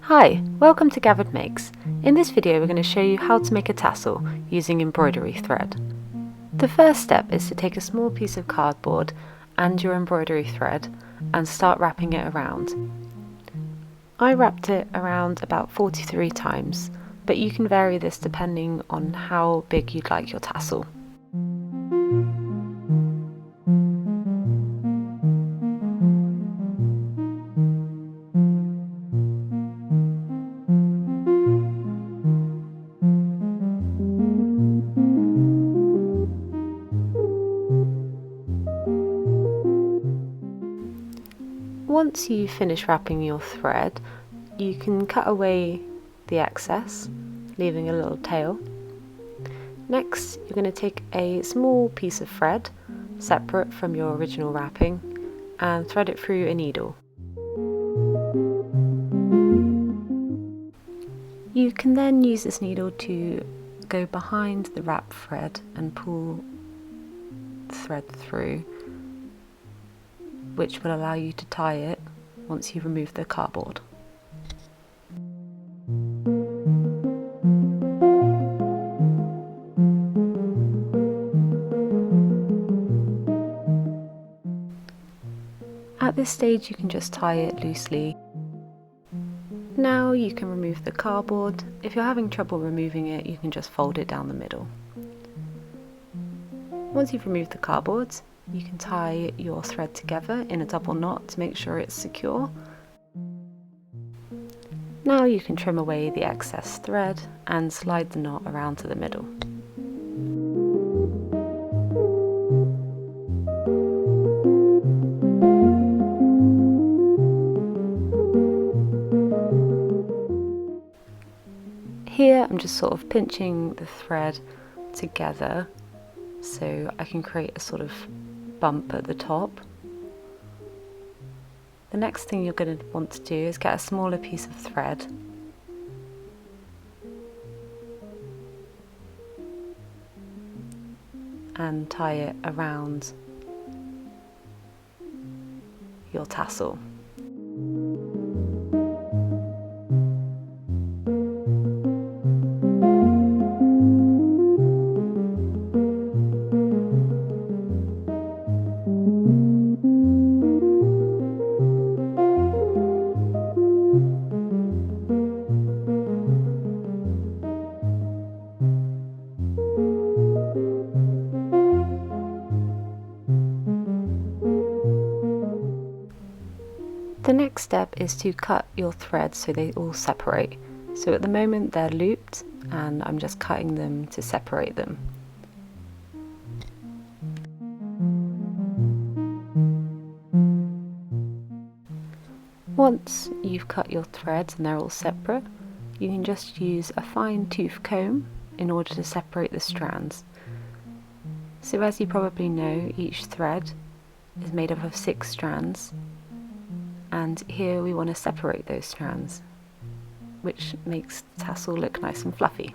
Hi, welcome to Gathered Makes. In this video we're going to show you how to make a tassel using embroidery thread. The first step is to take a small piece of cardboard and your embroidery thread and start wrapping it around. I wrapped it around about 43 times, but you can vary this depending on how big you'd like your tassel. Once you finish wrapping your thread, you can cut away the excess, leaving a little tail. Next, you're going to take a small piece of thread, separate from your original wrapping, and thread it through a needle. You can then use this needle to go behind the wrap thread and pull the thread through, which will allow you to tie it once you remove the cardboard. At this stage you can just tie it loosely. Now you can remove the cardboard. If you're having trouble removing it, you can just fold it down the middle. Once you've removed the cardboard, you can tie your thread together in a double knot to make sure it's secure. Now you can trim away the excess thread and slide the knot around to the middle. Here I'm just sort of pinching the thread together so I can create a sort of bump at the top. The next thing you're going to want to do is get a smaller piece of thread and tie it around your tassel. The next step is to cut your threads so they all separate. So at the moment they're looped and I'm just cutting them to separate them. Once you've cut your threads and they're all separate, you can just use a fine tooth comb in order to separate the strands. So as you probably know, each thread is made up of 6 strands. And here we want to separate those strands, which makes the tassel look nice and fluffy.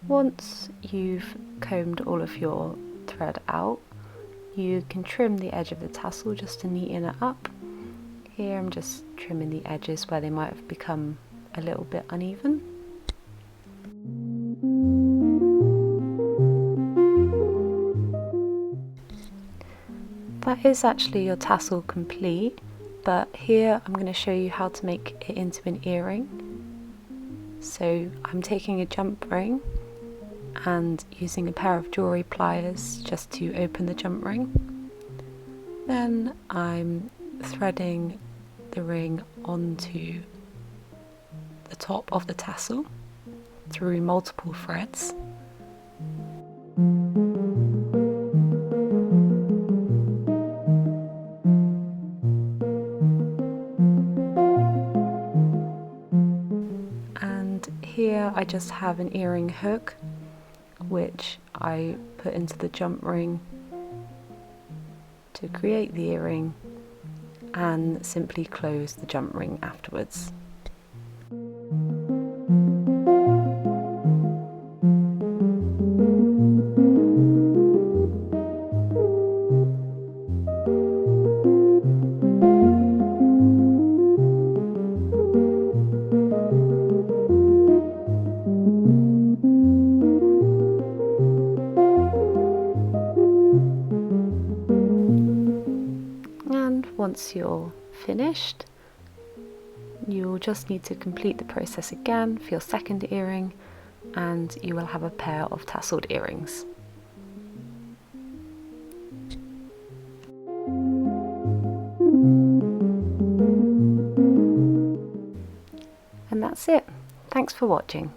Once you've combed all of your thread out, you can trim the edge of the tassel just to neaten it up. Here I'm just trimming the edges where they might have become a little bit uneven. That is actually your tassel complete, but here I'm going to show you how to make it into an earring. So I'm taking a jump ring and using a pair of jewellery pliers just to open the jump ring. Then I'm threading the ring onto the top of the tassel through multiple threads. Here I just have an earring hook which I put into the jump ring to create the earring and simply close the jump ring afterwards. once you're finished, you'll just need to complete the process again for your second earring, and you will have a pair of tasselled earrings. And that's it. Thanks for watching.